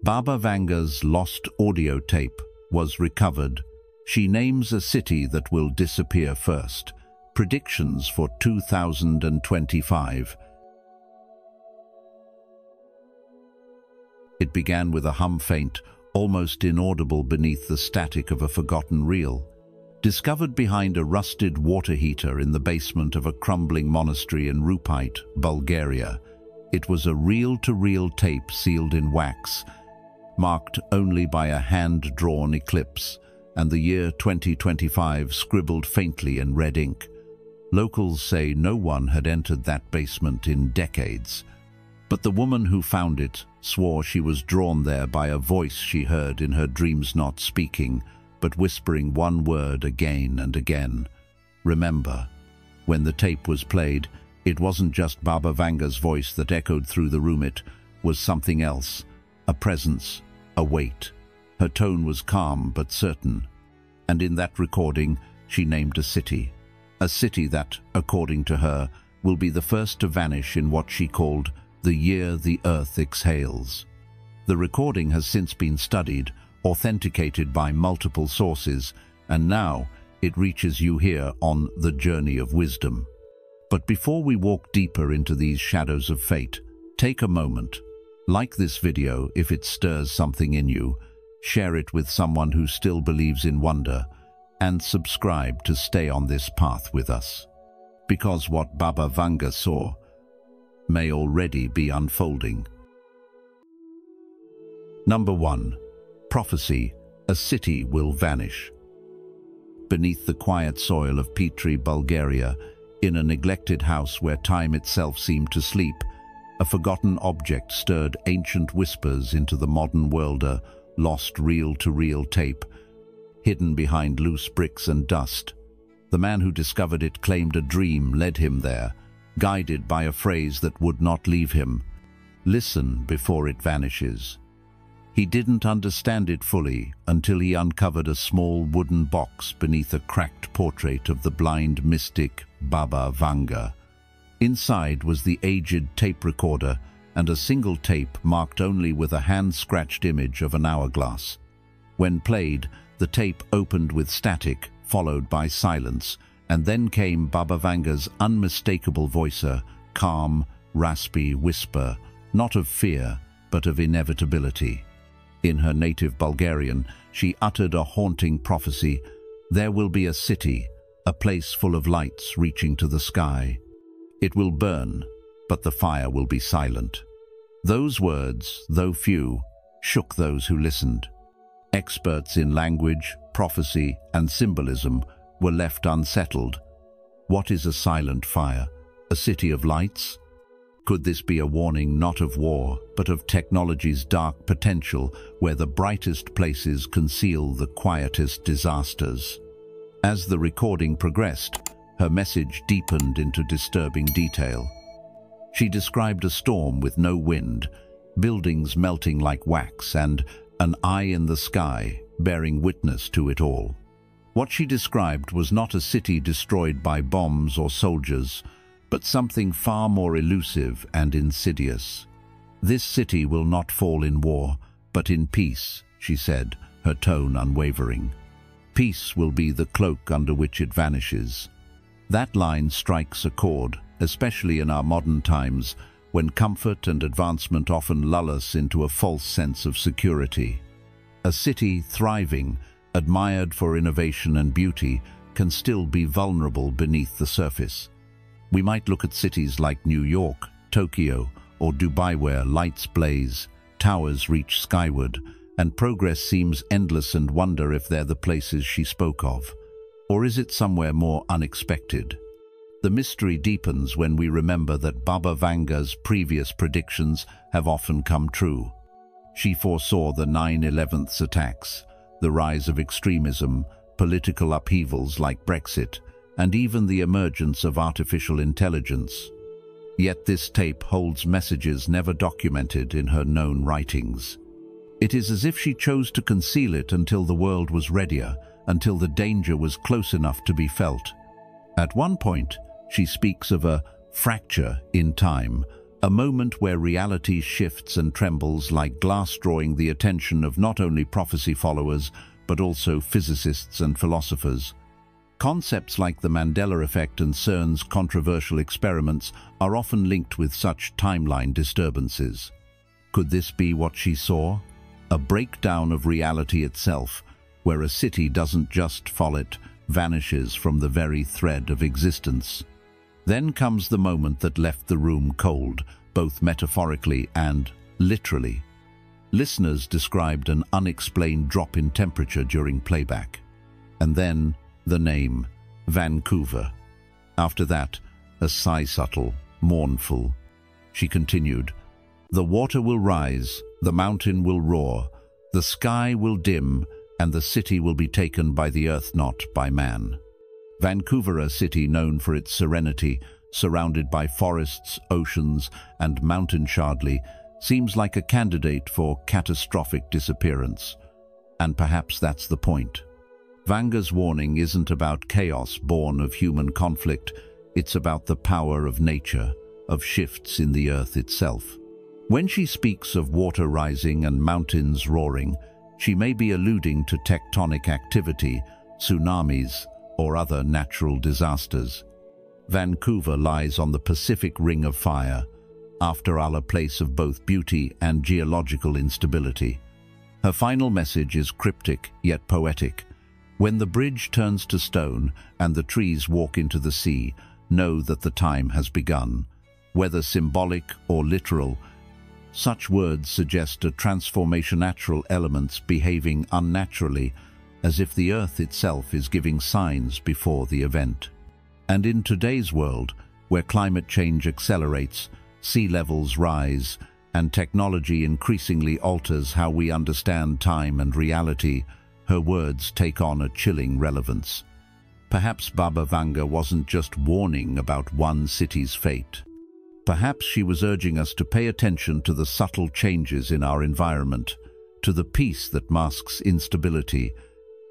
Baba Vanga's lost audio tape was recovered. She names a city that will disappear first. Predictions for 2025. It began with a hum faint, almost inaudible beneath the static of a forgotten reel. Discovered behind a rusted water heater in the basement of a crumbling monastery in Rupite, Bulgaria, it was a reel-to-reel tape sealed in wax, marked only by a hand-drawn eclipse, and the year 2025 scribbled faintly in red ink. Locals say no one had entered that basement in decades. But the woman who found it swore she was drawn there by a voice she heard in her dreams, not speaking, but whispering one word again and again: remember. When the tape was played, it wasn't just Baba Vanga's voice that echoed through the room. It was something else, a presence, a weight. Her tone was calm but certain, and in that recording she named a city that, according to her, will be the first to vanish in what she called the year the earth exhales. The recording has since been studied, authenticated by multiple sources, and now it reaches you here on The Journey of Wisdom. But before we walk deeper into these shadows of fate, take a moment. Like this video if it stirs something in you, share it with someone who still believes in wonder, and subscribe to stay on this path with us. Because what Baba Vanga saw may already be unfolding. Number 1. Prophecy: a city will vanish. Beneath the quiet soil of Petri, Bulgaria, in a neglected house where time itself seemed to sleep, a forgotten object stirred ancient whispers into the modern world, a lost reel-to-reel tape, hidden behind loose bricks and dust. The man who discovered it claimed a dream led him there, guided by a phrase that would not leave him: listen before it vanishes. He didn't understand it fully until he uncovered a small wooden box beneath a cracked portrait of the blind mystic Baba Vanga. Inside was the aged tape recorder and a single tape marked only with a hand-scratched image of an hourglass. When played, the tape opened with static, followed by silence, and then came Baba Vanga's unmistakable voice, a calm, raspy whisper, not of fear, but of inevitability. In her native Bulgarian, she uttered a haunting prophecy: there will be a city, a place full of lights reaching to the sky. It will burn, but the fire will be silent. Those words, though few, shook those who listened. Experts in language, prophecy, and symbolism were left unsettled. What is a silent fire? A city of lights? Could this be a warning not of war, but of technology's dark potential, where the brightest places conceal the quietest disasters? As the recording progressed, her message deepened into disturbing detail. She described a storm with no wind, buildings melting like wax, and an eye in the sky bearing witness to it all. What she described was not a city destroyed by bombs or soldiers, but something far more elusive and insidious. This city will not fall in war, but in peace, she said, her tone unwavering. Peace will be the cloak under which it vanishes. That line strikes a chord, especially in our modern times, when comfort and advancement often lull us into a false sense of security. A city thriving, admired for innovation and beauty, can still be vulnerable beneath the surface. We might look at cities like New York, Tokyo, or Dubai, where lights blaze, towers reach skyward, and progress seems endless, and wonder if they're the places she spoke of. Or is it somewhere more unexpected? The mystery deepens when we remember that Baba Vanga's previous predictions have often come true. She foresaw the 9/11 attacks, the rise of extremism, political upheavals like Brexit, and even the emergence of artificial intelligence. Yet this tape holds messages never documented in her known writings. It is as if she chose to conceal it until the world was readier, until the danger was close enough to be felt. At one point, she speaks of a fracture in time, a moment where reality shifts and trembles like glass, drawing the attention of not only prophecy followers, but also physicists and philosophers. Concepts like the Mandela effect and CERN's controversial experiments are often linked with such timeline disturbances. Could this be what she saw? A breakdown of reality itself, where a city doesn't just fall, it vanishes from the very thread of existence. Then comes the moment that left the room cold, both metaphorically and literally. Listeners described an unexplained drop in temperature during playback. And then the name, Vancouver. After that, a sigh, subtle, mournful. She continued, "The water will rise, the mountain will roar, the sky will dim, and the city will be taken by the earth, not by man." Vancouver, a city known for its serenity, surrounded by forests, oceans, and mountain shardly, seems like a candidate for catastrophic disappearance. And perhaps that's the point. Vanga's warning isn't about chaos born of human conflict, it's about the power of nature, of shifts in the earth itself. When she speaks of water rising and mountains roaring, she may be alluding to tectonic activity, tsunamis, or other natural disasters. Vancouver lies on the Pacific Ring of Fire, after all, a place of both beauty and geological instability. Her final message is cryptic yet poetic. When the bridge turns to stone and the trees walk into the sea, know that the time has begun. Whether symbolic or literal, such words suggest a transformation, natural elements behaving unnaturally, as if the earth itself is giving signs before the event. And in today's world, where climate change accelerates, sea levels rise, and technology increasingly alters how we understand time and reality, her words take on a chilling relevance. Perhaps Baba Vanga wasn't just warning about one city's fate. Perhaps she was urging us to pay attention to the subtle changes in our environment, to the peace that masks instability,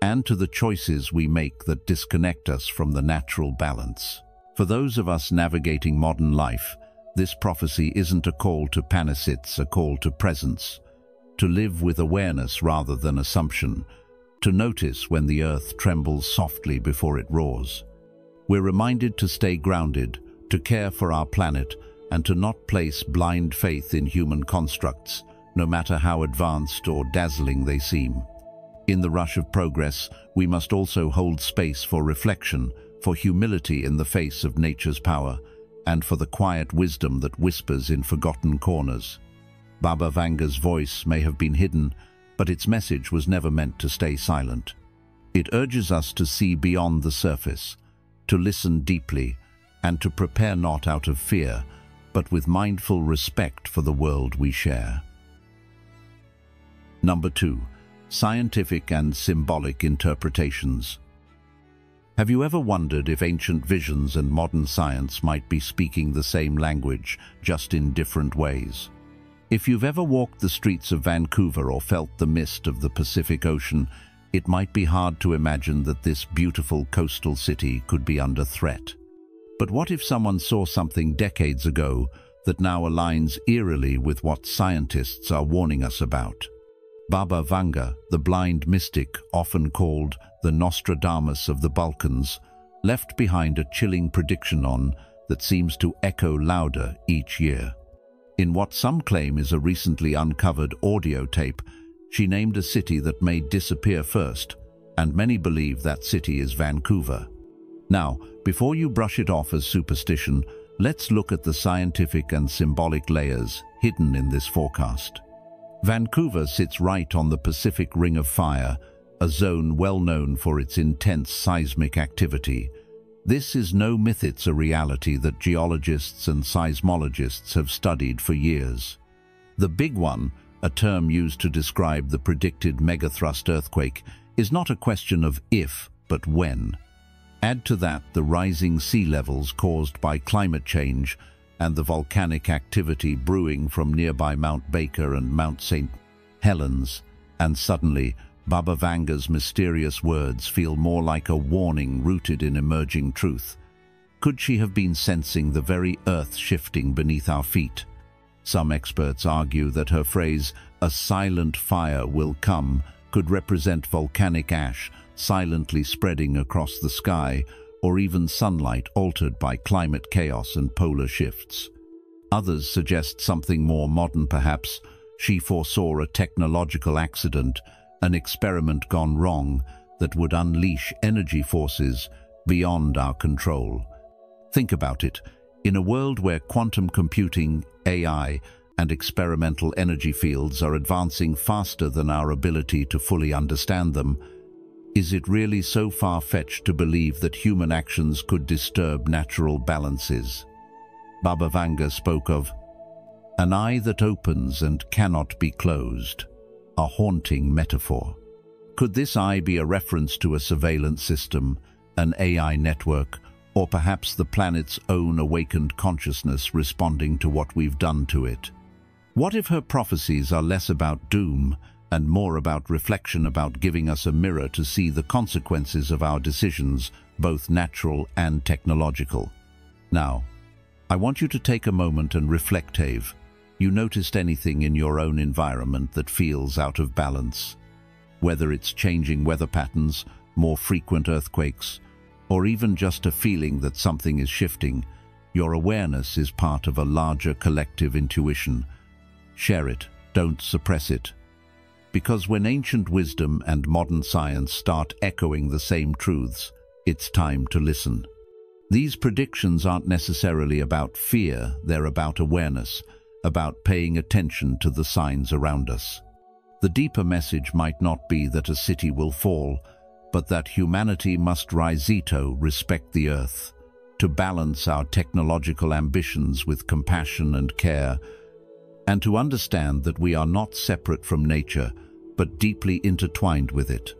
and to the choices we make that disconnect us from the natural balance. For those of us navigating modern life, this prophecy isn't a call to panic, it's a call to presence, to live with awareness rather than assumption, to notice when the earth trembles softly before it roars. We're reminded to stay grounded, to care for our planet, and to not place blind faith in human constructs, no matter how advanced or dazzling they seem. In the rush of progress, we must also hold space for reflection, for humility in the face of nature's power, and for the quiet wisdom that whispers in forgotten corners. Baba Vanga's voice may have been hidden, but its message was never meant to stay silent. It urges us to see beyond the surface, to listen deeply, and to prepare not out of fear, but with mindful respect for the world we share. Number 2. Scientific and symbolic interpretations. Have you ever wondered if ancient visions and modern science might be speaking the same language, just in different ways? If you've ever walked the streets of Vancouver or felt the mist of the Pacific Ocean, it might be hard to imagine that this beautiful coastal city could be under threat. But what if someone saw something decades ago that now aligns eerily with what scientists are warning us about? Baba Vanga, the blind mystic, often called the Nostradamus of the Balkans, left behind a chilling prediction that seems to echo louder each year. In what some claim is a recently uncovered audio tape, she named a city that may disappear first, and many believe that city is Vancouver. Now, before you brush it off as superstition, let's look at the scientific and symbolic layers hidden in this forecast. Vancouver sits right on the Pacific Ring of Fire, a zone well known for its intense seismic activity. This is no myth, it's a reality that geologists and seismologists have studied for years. The Big One, a term used to describe the predicted megathrust earthquake, is not a question of if, but when. Add to that the rising sea levels caused by climate change and the volcanic activity brewing from nearby Mount Baker and Mount St. Helens, and suddenly Baba Vanga's mysterious words feel more like a warning rooted in emerging truth. Could she have been sensing the very earth shifting beneath our feet? Some experts argue that her phrase, "a silent fire will come," could represent volcanic ash silently spreading across the sky, or even sunlight altered by climate chaos and polar shifts. Others suggest something more modern perhaps. She foresaw a technological accident, an experiment gone wrong that would unleash energy forces beyond our control. Think about it. In a world where quantum computing, AI, and experimental energy fields are advancing faster than our ability to fully understand them, is it really so far-fetched to believe that human actions could disturb natural balances? Baba Vanga spoke of an eye that opens and cannot be closed, a haunting metaphor. Could this eye be a reference to a surveillance system, an AI network, or perhaps the planet's own awakened consciousness responding to what we've done to it? What if her prophecies are less about doom and more about reflection, about giving us a mirror to see the consequences of our decisions, both natural and technological? Now, I want you to take a moment and reflect. Have you noticed anything in your own environment that feels out of balance? Whether it's changing weather patterns, more frequent earthquakes, or even just a feeling that something is shifting, your awareness is part of a larger collective intuition. Share it, don't suppress it. Because when ancient wisdom and modern science start echoing the same truths, it's time to listen. These predictions aren't necessarily about fear, they're about awareness, about paying attention to the signs around us. The deeper message might not be that a city will fall, but that humanity must respect the earth, to balance our technological ambitions with compassion and care, and to understand that we are not separate from nature, but deeply intertwined with it.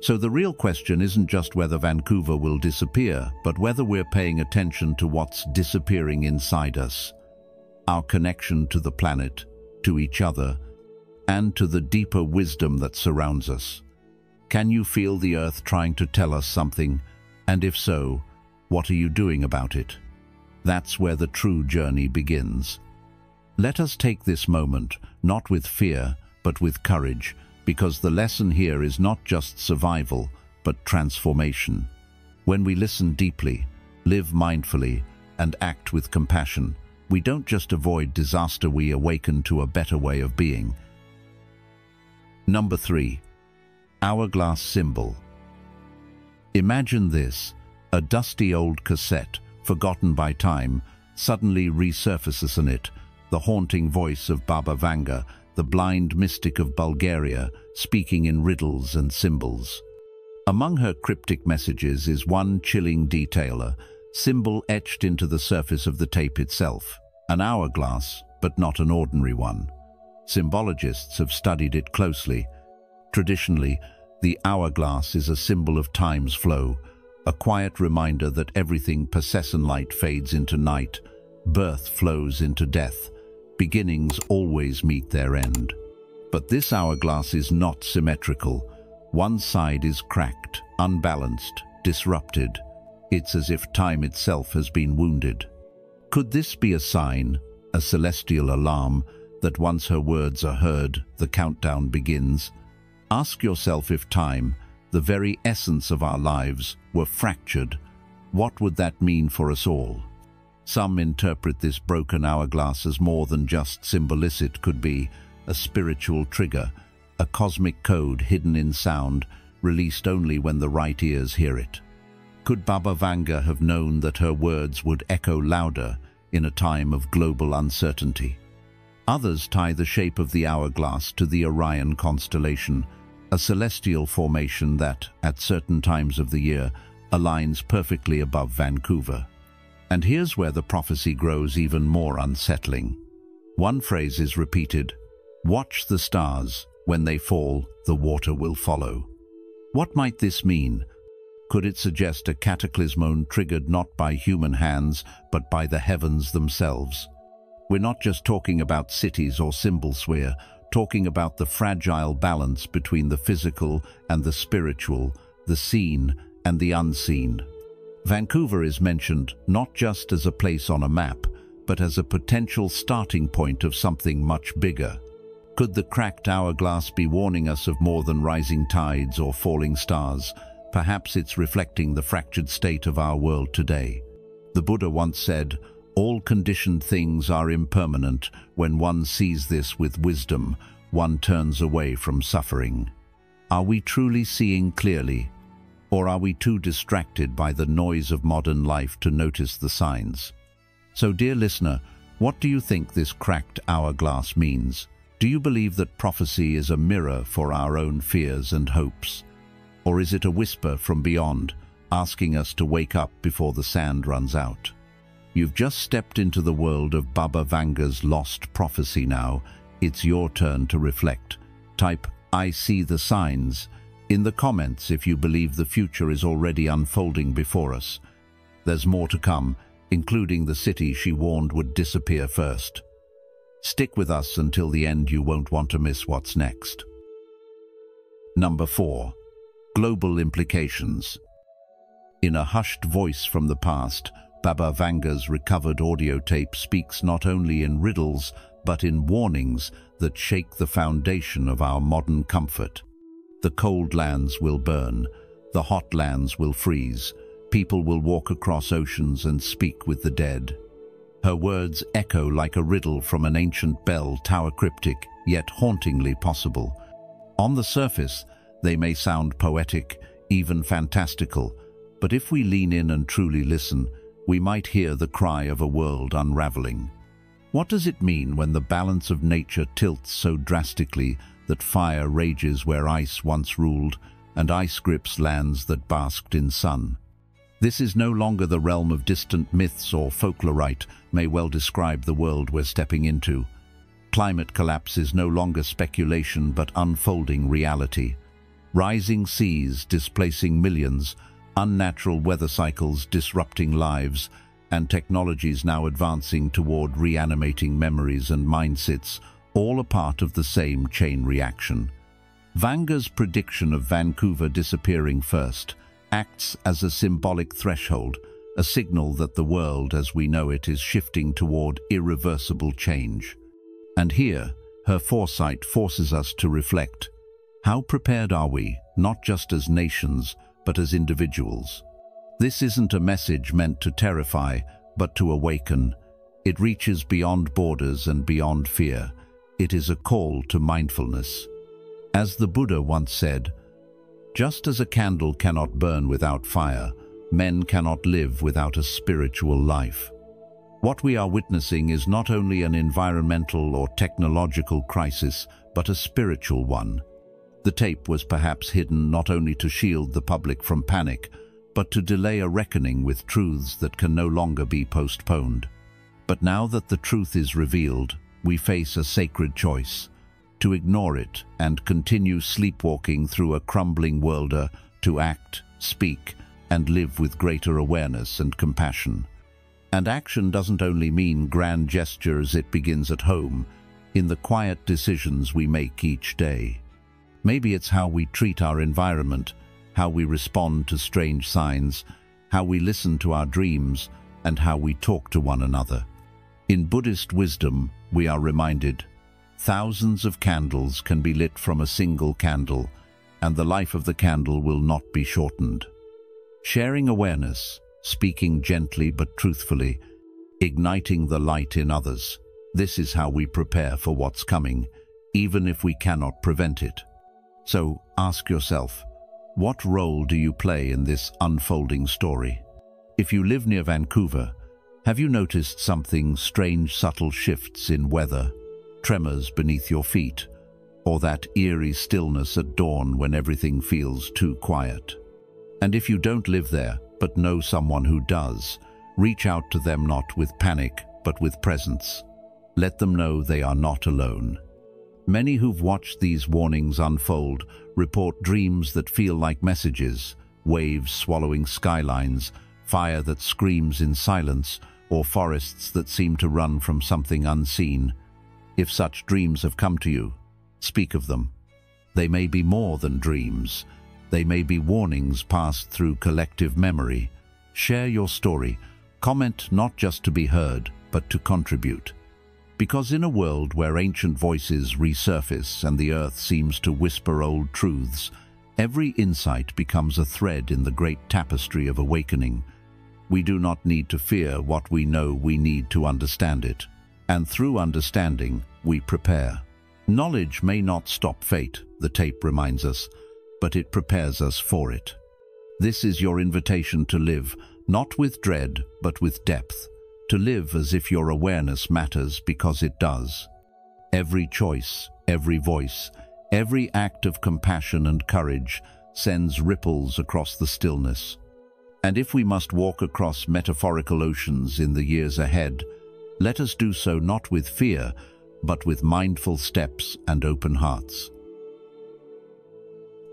So the real question isn't just whether Vancouver will disappear, but whether we're paying attention to what's disappearing inside us, our connection to the planet, to each other, and to the deeper wisdom that surrounds us. Can you feel the earth trying to tell us something? And if so, what are you doing about it? That's where the true journey begins. Let us take this moment, not with fear, but with courage, because the lesson here is not just survival, but transformation. When we listen deeply, live mindfully, and act with compassion, we don't just avoid disaster, we awaken to a better way of being. Number 3. Hourglass symbol. Imagine this: a dusty old cassette, forgotten by time, suddenly resurfaces in it, the haunting voice of Baba Vanga, the blind mystic of Bulgaria, speaking in riddles and symbols. Among her cryptic messages is one chilling detail, a symbol etched into the surface of the tape itself. An hourglass, but not an ordinary one. Symbologists have studied it closely. Traditionally, the hourglass is a symbol of time's flow, a quiet reminder that everything possession light fades into night, birth flows into death, beginnings always meet their end. But this hourglass is not symmetrical. One side is cracked, unbalanced, disrupted. It's as if time itself has been wounded. Could this be a sign, a celestial alarm, that once her words are heard, the countdown begins? Ask yourself, if time, the very essence of our lives, were fractured, what would that mean for us all? Some interpret this broken hourglass as more than just symbolic. It could be a spiritual trigger, a cosmic code hidden in sound, released only when the right ears hear it. Could Baba Vanga have known that her words would echo louder in a time of global uncertainty? Others tie the shape of the hourglass to the Orion constellation, a celestial formation that, at certain times of the year, aligns perfectly above Vancouver. And here's where the prophecy grows even more unsettling. One phrase is repeated: "Watch the stars. When they fall, the water will follow." What might this mean? Could it suggest a cataclysm triggered not by human hands, but by the heavens themselves? We're not just talking about cities or symbols, we're talking about the fragile balance between the physical and the spiritual, the seen and the unseen. Vancouver is mentioned not just as a place on a map, but as a potential starting point of something much bigger. Could the cracked hourglass be warning us of more than rising tides or falling stars? Perhaps it's reflecting the fractured state of our world today. The Buddha once said, "All conditioned things are impermanent. When one sees this with wisdom, one turns away from suffering." Are we truly seeing clearly? Or are we too distracted by the noise of modern life to notice the signs? So, dear listener, what do you think this cracked hourglass means? Do you believe that prophecy is a mirror for our own fears and hopes? Or is it a whisper from beyond, asking us to wake up before the sand runs out? You've just stepped into the world of Baba Vanga's lost prophecy now. It's your turn to reflect. Type, "I see the signs," in the comments if you believe the future is already unfolding before us. There's more to come, including the city she warned would disappear first. Stick with us until the end, you won't want to miss what's next. Number 4. Global implications. In a hushed voice from the past, Baba Vanga's recovered audio tape speaks not only in riddles, but in warnings that shake the foundation of our modern comfort. The cold lands will burn, the hot lands will freeze, people will walk across oceans and speak with the dead. Her words echo like a riddle from an ancient bell tower, cryptic, yet hauntingly possible. On the surface, they may sound poetic, even fantastical, but if we lean in and truly listen, we might hear the cry of a world unraveling. What does it mean when the balance of nature tilts so drastically that fire rages where ice once ruled, and ice grips lands that basked in sun? This is no longer the realm of distant myths or folklorite may well describe the world we're stepping into. Climate collapse is no longer speculation but unfolding reality. Rising seas displacing millions, unnatural weather cycles disrupting lives, and technologies now advancing toward reanimating memories and mindsets, all a part of the same chain reaction. Vanga's prediction of Vancouver disappearing first acts as a symbolic threshold, a signal that the world as we know it is shifting toward irreversible change. And here, her foresight forces us to reflect. How prepared are we, not just as nations, but as individuals? This isn't a message meant to terrify, but to awaken. It reaches beyond borders and beyond fear. It is a call to mindfulness. As the Buddha once said, "Just as a candle cannot burn without fire, men cannot live without a spiritual life." What we are witnessing is not only an environmental or technological crisis, but a spiritual one. The tape was perhaps hidden not only to shield the public from panic, but to delay a reckoning with truths that can no longer be postponed. But now that the truth is revealed, we face a sacred choice: to ignore it and continue sleepwalking through a crumbling world, to act, speak, and live with greater awareness and compassion. And action doesn't only mean grand gestures, it begins at home, in the quiet decisions we make each day. Maybe it's how we treat our environment, how we respond to strange signs, how we listen to our dreams, and how we talk to one another. In Buddhist wisdom, we are reminded, thousands of candles can be lit from a single candle, and the life of the candle will not be shortened. Sharing awareness, speaking gently but truthfully, igniting the light in others. This is how we prepare for what's coming, even if we cannot prevent it. So ask yourself, what role do you play in this unfolding story? If you live near Vancouver, have you noticed something strange, subtle shifts in weather, tremors beneath your feet, or that eerie stillness at dawn when everything feels too quiet? And if you don't live there, but know someone who does, reach out to them not with panic, but with presence. Let them know they are not alone. Many who've watched these warnings unfold report dreams that feel like messages, waves swallowing skylines, fire that screams in silence, or forests that seem to run from something unseen. If such dreams have come to you, speak of them. They may be more than dreams. They may be warnings passed through collective memory. Share your story. Comment not just to be heard, but to contribute. Because in a world where ancient voices resurface and the earth seems to whisper old truths, every insight becomes a thread in the great tapestry of awakening. We do not need to fear what we know, we need to understand it. And through understanding, we prepare. Knowledge may not stop fate, the tape reminds us, but it prepares us for it. This is your invitation to live, not with dread, but with depth. To live as if your awareness matters, because it does. Every choice, every voice, every act of compassion and courage sends ripples across the stillness. And if we must walk across metaphorical oceans in the years ahead, let us do so not with fear, but with mindful steps and open hearts.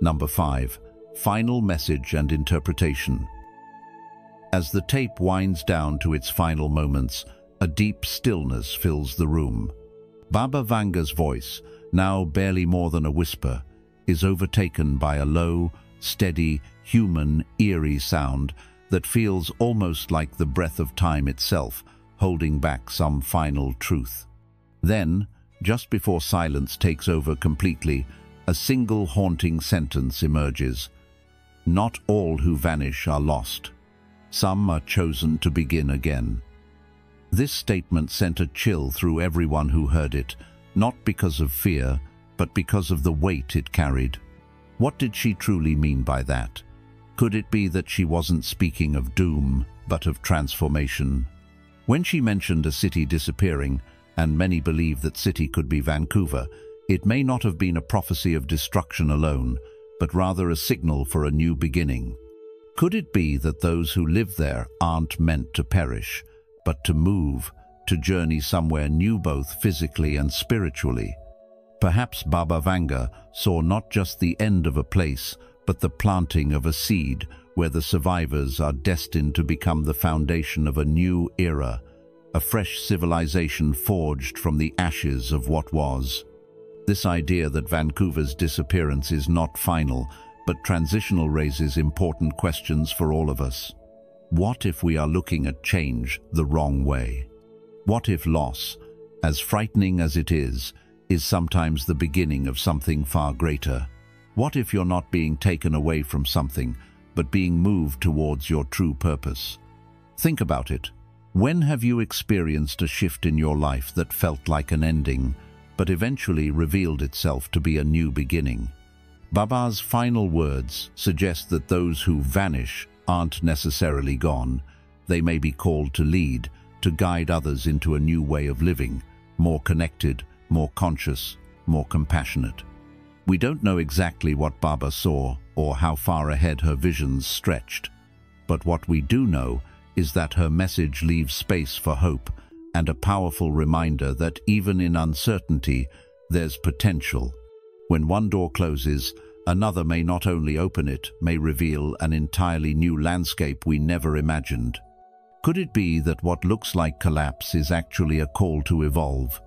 Number 5. Final message and interpretation. As the tape winds down to its final moments, a deep stillness fills the room. Baba Vanga's voice, now barely more than a whisper, is overtaken by a low, steady, human, eerie sound that feels almost like the breath of time itself, holding back some final truth. Then, just before silence takes over completely, a single haunting sentence emerges. Not all who vanish are lost. Some are chosen to begin again. This statement sent a chill through everyone who heard it, not because of fear, but because of the weight it carried. What did she truly mean by that? Could it be that she wasn't speaking of doom, but of transformation? When she mentioned a city disappearing, and many believe that city could be Vancouver, it may not have been a prophecy of destruction alone, but rather a signal for a new beginning. Could it be that those who live there aren't meant to perish, but to move, to journey somewhere new both physically and spiritually? Perhaps Baba Vanga saw not just the end of a place, but the planting of a seed where the survivors are destined to become the foundation of a new era, a fresh civilization forged from the ashes of what was. This idea that Vancouver's disappearance is not final, but transitional raises important questions for all of us. What if we are looking at change the wrong way? What if loss, as frightening as it is sometimes the beginning of something far greater? What if you're not being taken away from something, but being moved towards your true purpose? Think about it. When have you experienced a shift in your life that felt like an ending, but eventually revealed itself to be a new beginning? Baba's final words suggest that those who vanish aren't necessarily gone. They may be called to lead, to guide others into a new way of living, more connected, more conscious, more compassionate. We don't know exactly what Baba saw or how far ahead her visions stretched, but what we do know is that her message leaves space for hope and a powerful reminder that even in uncertainty, there's potential. When one door closes, another may not only open it, may reveal an entirely new landscape we never imagined. Could it be that what looks like collapse is actually a call to evolve?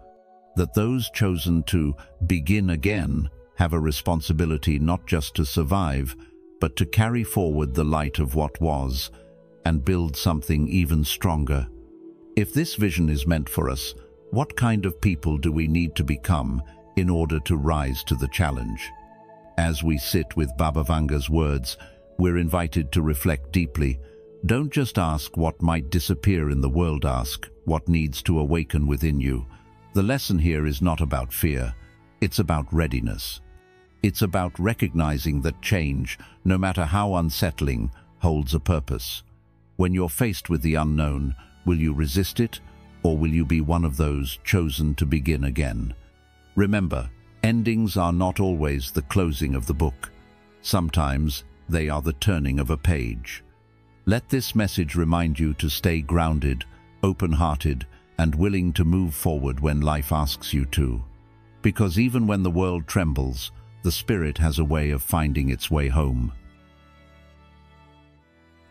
That those chosen to begin again have a responsibility not just to survive, but to carry forward the light of what was and build something even stronger? If this vision is meant for us, what kind of people do we need to become in order to rise to the challenge? As we sit with Baba Vanga's words, we're invited to reflect deeply. Don't just ask what might disappear in the world, ask what needs to awaken within you. The lesson here is not about fear, it's about readiness. It's about recognizing that change, no matter how unsettling, holds a purpose. When you're faced with the unknown, will you resist it, or will you be one of those chosen to begin again? Remember, endings are not always the closing of the book. Sometimes they are the turning of a page. Let this message remind you to stay grounded, open-hearted, and willing to move forward when life asks you to. Because even when the world trembles, the spirit has a way of finding its way home.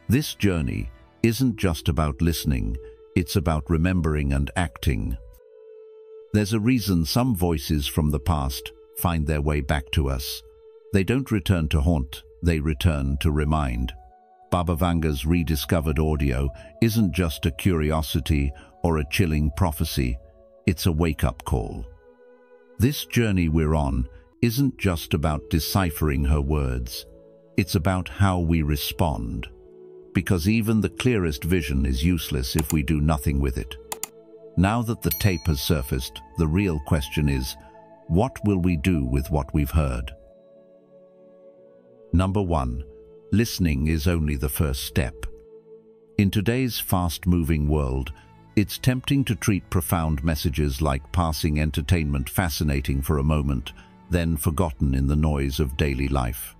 This journey isn't just about listening, it's about remembering and acting. There's a reason some voices from the past find their way back to us. They don't return to haunt, they return to remind. Baba Vanga's rediscovered audio isn't just a curiosity or a chilling prophecy, it's a wake-up call. This journey we're on isn't just about deciphering her words. It's about how we respond. Because even the clearest vision is useless if we do nothing with it. Now that the tape has surfaced, the real question is, what will we do with what we've heard? Number 1. Listening is only the first step. In today's fast-moving world, it's tempting to treat profound messages like passing entertainment fascinating for a moment, then forgotten in the noise of daily life.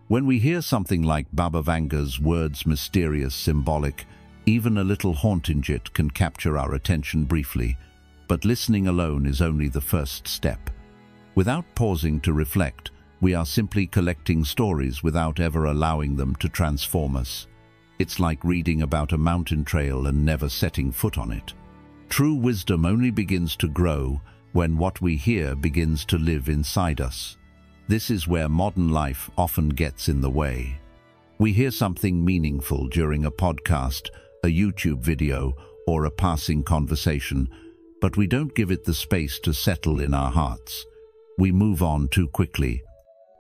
When we hear something like Baba Vanga's words mysterious, symbolic, even a little haunting it can capture our attention briefly, but listening alone is only the first step. Without pausing to reflect, we are simply collecting stories without ever allowing them to transform us. It's like reading about a mountain trail and never setting foot on it. True wisdom only begins to grow when what we hear begins to live inside us. This is where modern life often gets in the way. We hear something meaningful during a podcast, a YouTube video, or a passing conversation, but we don't give it the space to settle in our hearts. We move on too quickly.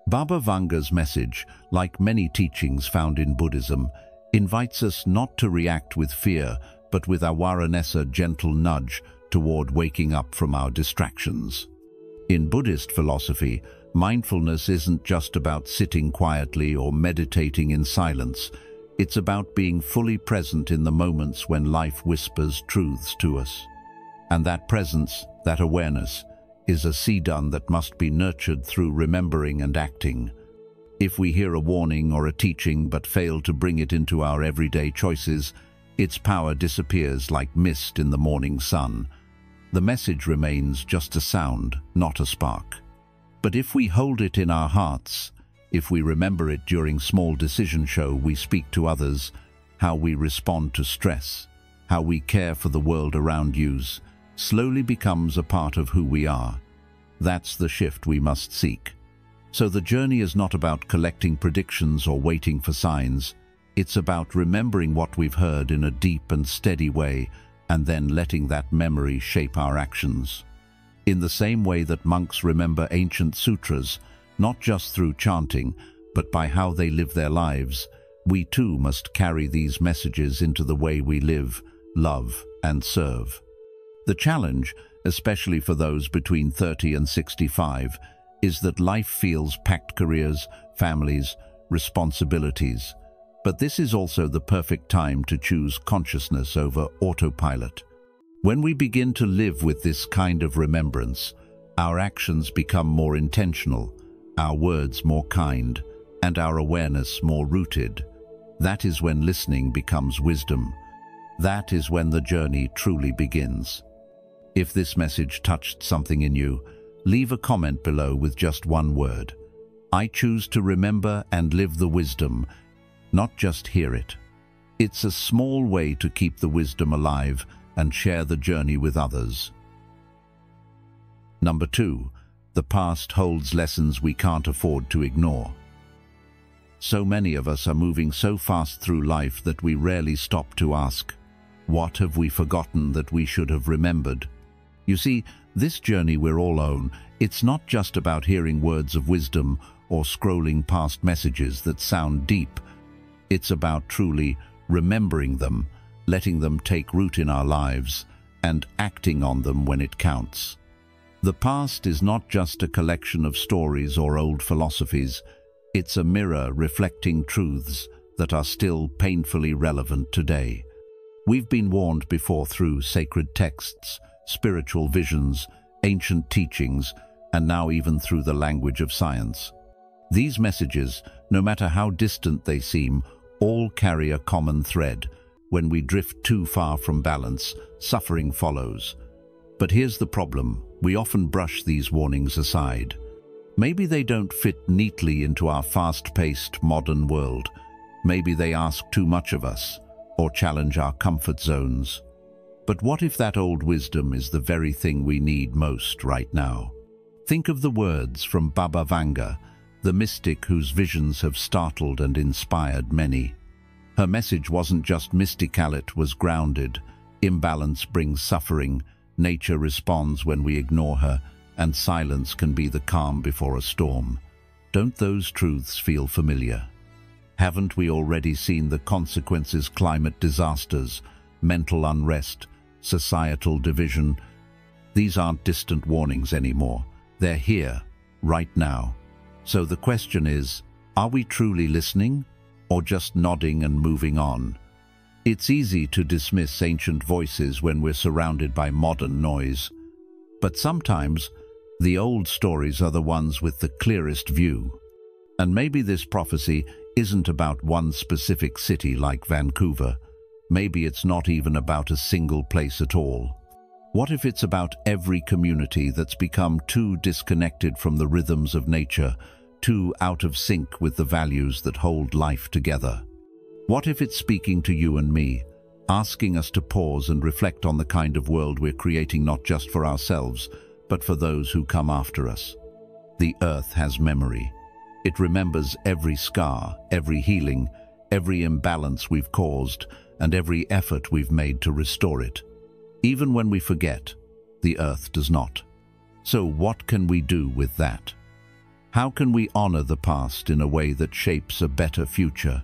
Baba Vanga's message, like many teachings found in Buddhism, invites us not to react with fear, but with awareness, a gentle nudge toward waking up from our distractions. In Buddhist philosophy, mindfulness isn't just about sitting quietly or meditating in silence. It's about being fully present in the moments when life whispers truths to us. And that presence, that awareness, is a seed that must be nurtured through remembering and acting. If we hear a warning or a teaching but fail to bring it into our everyday choices, its power disappears like mist in the morning sun. The message remains just a sound, not a spark. But if we hold it in our hearts, if we remember it during small decisions we speak to others, how we respond to stress, how we care for the world around us, slowly becomes a part of who we are. That's the shift we must seek. So the journey is not about collecting predictions or waiting for signs. It's about remembering what we've heard in a deep and steady way, and then letting that memory shape our actions. In the same way that monks remember ancient sutras, not just through chanting, but by how they live their lives, we too must carry these messages into the way we live, love, and serve. The challenge, especially for those between 30 and 65, is that life feels packed: careers, families, responsibilities. But this is also the perfect time to choose consciousness over autopilot. When we begin to live with this kind of remembrance, our actions become more intentional, our words more kind, and our awareness more rooted. That is when listening becomes wisdom. That is when the journey truly begins. If this message touched something in you, leave a comment below with just one word. I choose to remember and live the wisdom, not just hear it. It's a small way to keep the wisdom alive and share the journey with others. Number 2, the past holds lessons we can't afford to ignore. So many of us are moving so fast through life that we rarely stop to ask, what have we forgotten that we should have remembered? You see, this journey we're all on, it's not just about hearing words of wisdom or scrolling past messages that sound deep. It's about truly remembering them, letting them take root in our lives, and acting on them when it counts. The past is not just a collection of stories or old philosophies. It's a mirror reflecting truths that are still painfully relevant today. We've been warned before through sacred texts, spiritual visions, ancient teachings, and now even through the language of science. These messages, no matter how distant they seem, all carry a common thread. When we drift too far from balance, suffering follows. But here's the problem: we often brush these warnings aside. Maybe they don't fit neatly into our fast-paced modern world. Maybe they ask too much of us, or challenge our comfort zones. But what if that old wisdom is the very thing we need most right now? Think of the words from Baba Vanga, the mystic whose visions have startled and inspired many. Her message wasn't just mystical, it was grounded, Imbalance brings suffering, nature responds when we ignore her, and silence can be the calm before a storm. Don't those truths feel familiar? Haven't we already seen the consequences? Climate disasters, mental unrest, societal division. These aren't distant warnings anymore. They're here, right now. So the question is, are we truly listening, or just nodding and moving on? It's easy to dismiss ancient voices when we're surrounded by modern noise. But sometimes, the old stories are the ones with the clearest view. And maybe this prophecy isn't about one specific city like Vancouver. Maybe it's not even about a single place at all. What if it's about every community that's become too disconnected from the rhythms of nature, too out of sync with the values that hold life together? What if it's speaking to you and me, asking us to pause and reflect on the kind of world we're creating, not just for ourselves, but for those who come after us? The earth has memory. It remembers every scar, every healing, every imbalance we've caused, and every effort we've made to restore it. Even when we forget, the earth does not. So what can we do with that? How can we honor the past in a way that shapes a better future?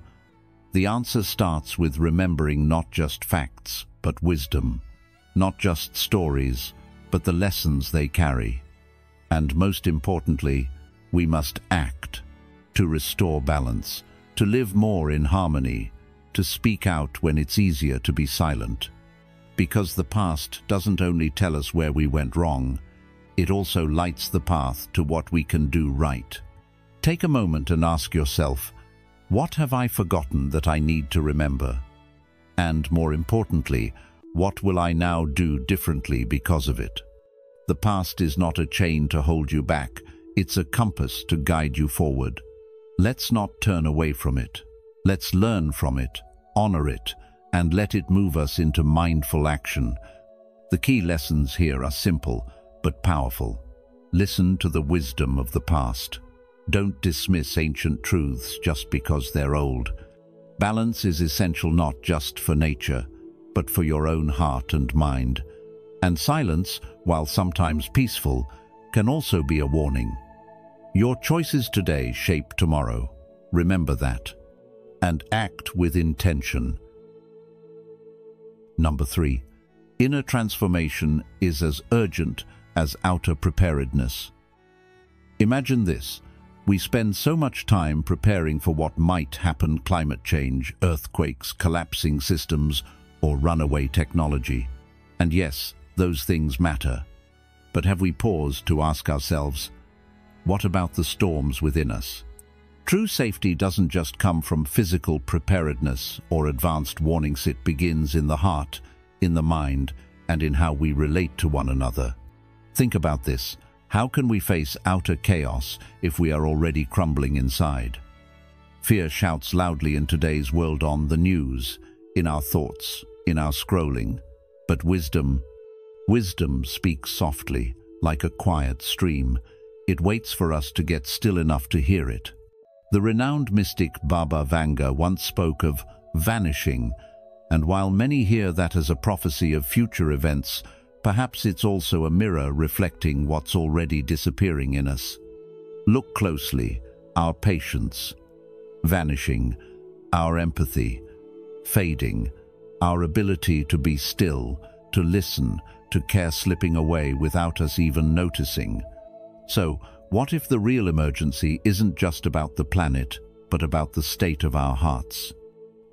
The answer starts with remembering not just facts, but wisdom. Not just stories, but the lessons they carry. And most importantly, we must act to restore balance, to live more in harmony, to speak out when it's easier to be silent. Because the past doesn't only tell us where we went wrong, it also lights the path to what we can do right. Take a moment and ask yourself, what have I forgotten that I need to remember? And more importantly, what will I now do differently because of it? The past is not a chain to hold you back, it's a compass to guide you forward. Let's not turn away from it. Let's learn from it, honor it, and let it move us into mindful action. The key lessons here are simple, but powerful. Listen to the wisdom of the past. Don't dismiss ancient truths just because they're old. Balance is essential not just for nature, but for your own heart and mind. And silence, while sometimes peaceful, can also be a warning. Your choices today shape tomorrow. Remember that. And act with intention. Number 3. Inner transformation is as urgent as outer preparedness. Imagine this. We spend so much time preparing for what might happen: climate change, earthquakes, collapsing systems, or runaway technology. And yes, those things matter. But have we paused to ask ourselves, what about the storms within us? True safety doesn't just come from physical preparedness or advanced warnings. It begins in the heart, in the mind, and in how we relate to one another. Think about this. How can we face outer chaos if we are already crumbling inside? Fear shouts loudly in today's world, on the news, in our thoughts, in our scrolling. But wisdom speaks softly, like a quiet stream. It waits for us to get still enough to hear it. The renowned mystic Baba Vanga once spoke of vanishing, and while many hear that as a prophecy of future events, perhaps it's also a mirror reflecting what's already disappearing in us. Look closely. Our patience vanishing, our empathy fading, our ability to be still, to listen, to care slipping away without us even noticing. So, what if the real emergency isn't just about the planet, but about the state of our hearts?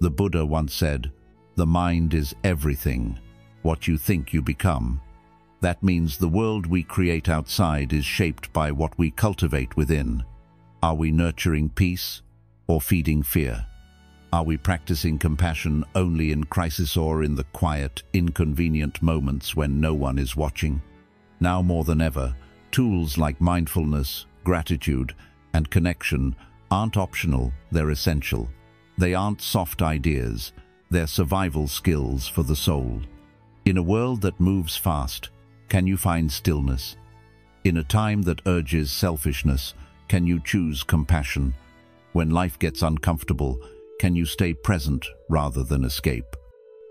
The Buddha once said, "The mind is everything. What you think you become." That means the world we create outside is shaped by what we cultivate within. Are we nurturing peace or feeding fear? Are we practicing compassion only in crisis or in the quiet, inconvenient moments when no one is watching? Now more than ever, tools like mindfulness, gratitude, and connection aren't optional, they're essential. They aren't soft ideas, they're survival skills for the soul. In a world that moves fast, can you find stillness? In a time that urges selfishness, can you choose compassion? When life gets uncomfortable, can you stay present rather than escape?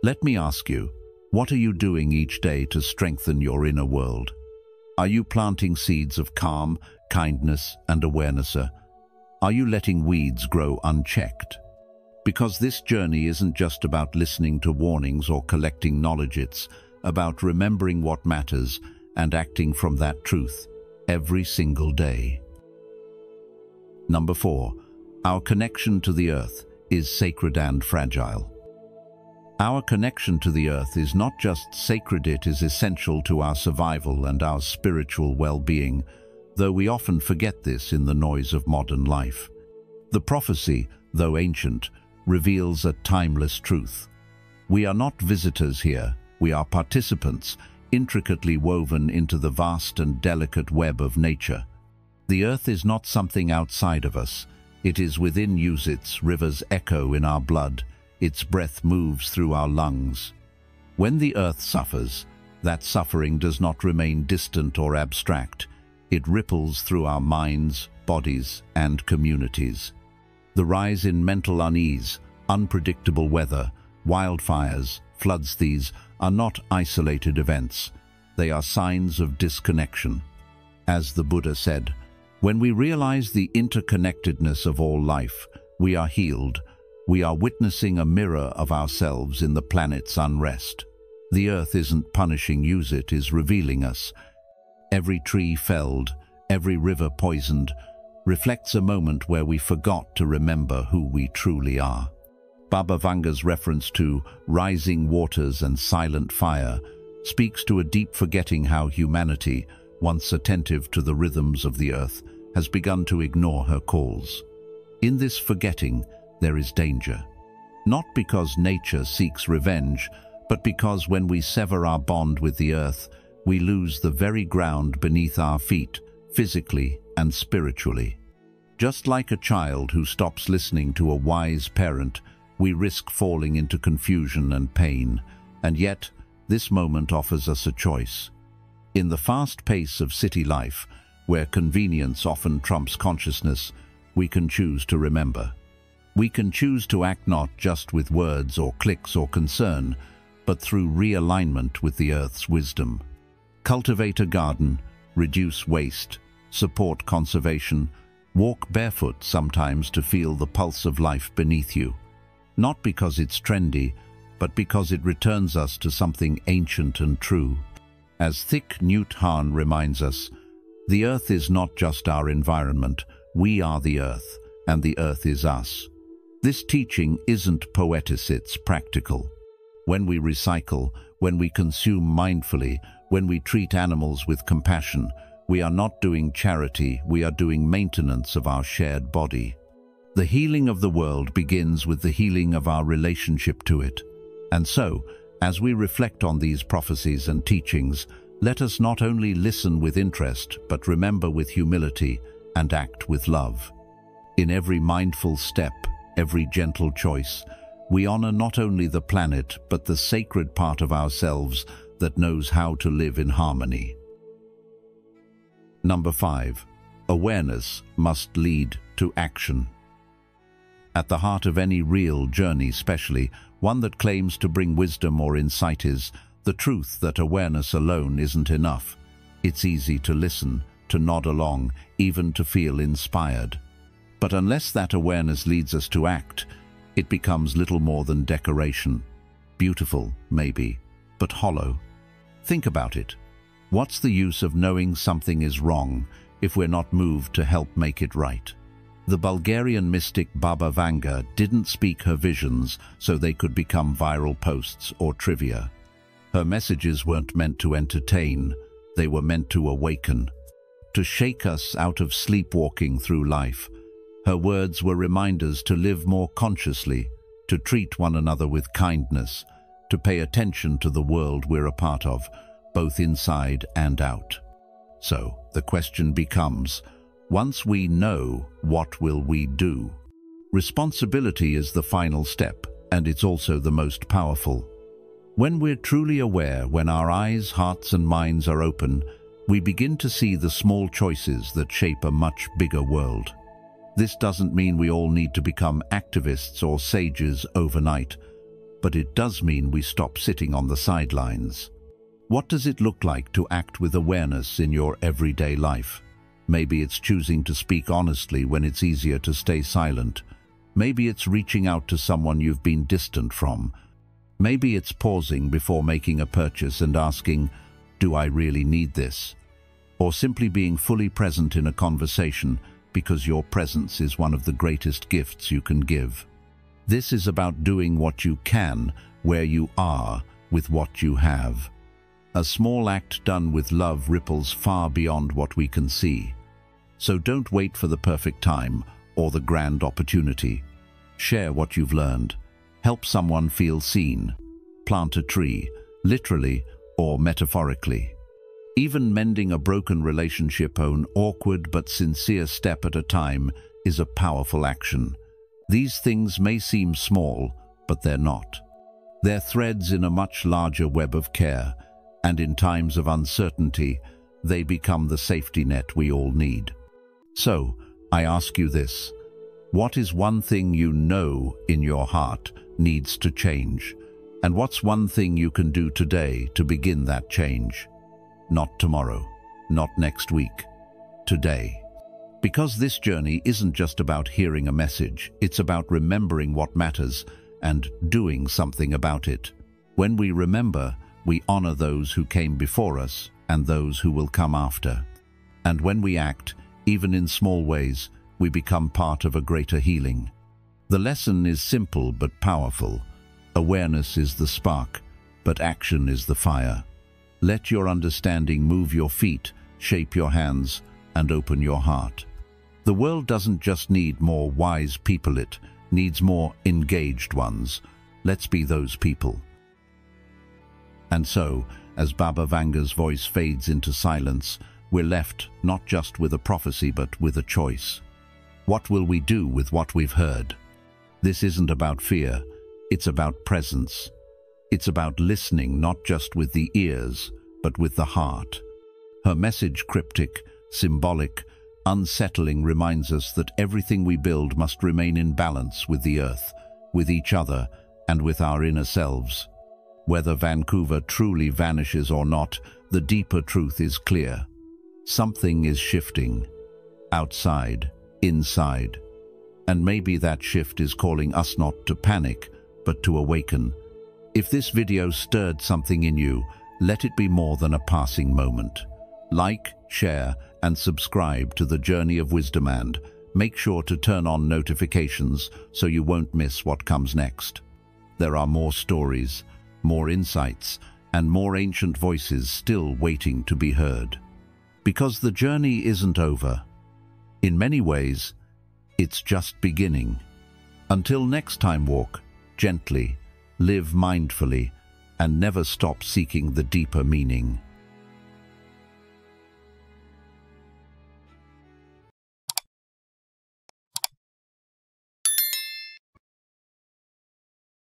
Let me ask you, What are you doing each day to strengthen your inner world? Are you planting seeds of calm, kindness, and awareness? Are you letting weeds grow unchecked? Because this journey isn't just about listening to warnings or collecting knowledge, it's about remembering what matters and acting from that truth every single day. Number 4. Our connection to the earth is sacred and fragile. Our connection to the earth is not just sacred, it is essential to our survival and our spiritual well-being, though we often forget this in the noise of modern life. The prophecy, though ancient, reveals a timeless truth. We are not visitors here, we are participants, intricately woven into the vast and delicate web of nature. The earth is not something outside of us, it is within you. Its rivers echo in our blood, its breath moves through our lungs. When the earth suffers, that suffering does not remain distant or abstract. It ripples through our minds, bodies, and communities. The rise in mental unease, unpredictable weather, wildfires, floods, these are not isolated events. They are signs of disconnection. As the Buddha said, when we realize the interconnectedness of all life, we are healed. We are witnessing a mirror of ourselves in the planet's unrest. The earth isn't punishing you, it is revealing us. Every tree felled, every river poisoned, reflects a moment where we forgot to remember who we truly are. Baba Vanga's reference to rising waters and silent fire speaks to a deep forgetting how humanity, once attentive to the rhythms of the earth, has begun to ignore her calls. In this forgetting, there is danger. Not because nature seeks revenge, but because when we sever our bond with the earth, we lose the very ground beneath our feet, physically and spiritually. Just like a child who stops listening to a wise parent, we risk falling into confusion and pain, and yet this moment offers us a choice. In the fast pace of city life, where convenience often trumps consciousness, we can choose to remember. We can choose to act not just with words or clicks or concern, but through realignment with the earth's wisdom. Cultivate a garden, reduce waste, support conservation, walk barefoot sometimes to feel the pulse of life beneath you. Not because it's trendy, but because it returns us to something ancient and true. As Thich Nhat Hanh reminds us, the earth is not just our environment, we are the earth, and the earth is us. This teaching isn't poetic, it's practical. When we recycle, when we consume mindfully, when we treat animals with compassion, we are not doing charity, we are doing maintenance of our shared body. The healing of the world begins with the healing of our relationship to it. And so, as we reflect on these prophecies and teachings, let us not only listen with interest, but remember with humility and act with love. In every mindful step, every gentle choice, we honor not only the planet, but the sacred part of ourselves that knows how to live in harmony. Number 5. Awareness must lead to action. At the heart of any real journey, especially one that claims to bring wisdom or insight, is the truth that awareness alone isn't enough. It's easy to listen, to nod along, even to feel inspired. But unless that awareness leads us to act, it becomes little more than decoration. Beautiful, maybe, but hollow. Think about it. What's the use of knowing something is wrong if we're not moved to help make it right? The Bulgarian mystic Baba Vanga didn't speak her visions so they could become viral posts or trivia. Her messages weren't meant to entertain, they were meant to awaken, to shake us out of sleepwalking through life. Her words were reminders to live more consciously, to treat one another with kindness, to pay attention to the world we're a part of, both inside and out. So the question becomes, once we know, what will we do? Responsibility is the final step, and it's also the most powerful. When we're truly aware, when our eyes, hearts, and minds are open, we begin to see the small choices that shape a much bigger world. This doesn't mean we all need to become activists or sages overnight, but it does mean we stop sitting on the sidelines. What does it look like to act with awareness in your everyday life? Maybe it's choosing to speak honestly when it's easier to stay silent. Maybe it's reaching out to someone you've been distant from. Maybe it's pausing before making a purchase and asking, "Do I really need this?" Or simply being fully present in a conversation because your presence is one of the greatest gifts you can give. This is about doing what you can, where you are, with what you have. A small act done with love ripples far beyond what we can see. So don't wait for the perfect time or the grand opportunity. Share what you've learned. Help someone feel seen. Plant a tree, literally or metaphorically. Even mending a broken relationship, an awkward but sincere step at a time, is a powerful action. These things may seem small, but they're not. They're threads in a much larger web of care, and in times of uncertainty, they become the safety net we all need. So, I ask you this: what is one thing you know in your heart needs to change? And what's one thing you can do today to begin that change? Not tomorrow, not next week, today. Because this journey isn't just about hearing a message, it's about remembering what matters and doing something about it. When we remember, we honor those who came before us and those who will come after. And when we act, even in small ways, we become part of a greater healing. The lesson is simple but powerful. Awareness is the spark, but action is the fire. Let your understanding move your feet, shape your hands, and open your heart. The world doesn't just need more wise people, it needs more engaged ones. Let's be those people. And so, as Baba Vanga's voice fades into silence, we're left not just with a prophecy but with a choice. What will we do with what we've heard? This isn't about fear, it's about presence. It's about listening not just with the ears, but with the heart. Her message, cryptic, symbolic, unsettling, reminds us that everything we build must remain in balance with the earth, with each other, and with our inner selves. Whether Vancouver truly vanishes or not, the deeper truth is clear. Something is shifting. Outside, inside. And maybe that shift is calling us not to panic, but to awaken. If this video stirred something in you, let it be more than a passing moment. Like, share, and subscribe to the Journey of Wisdom, and make sure to turn on notifications so you won't miss what comes next. There are more stories, more insights, and more ancient voices still waiting to be heard. Because the journey isn't over. In many ways, it's just beginning. Until next time, walk gently, live mindfully, and never stop seeking the deeper meaning.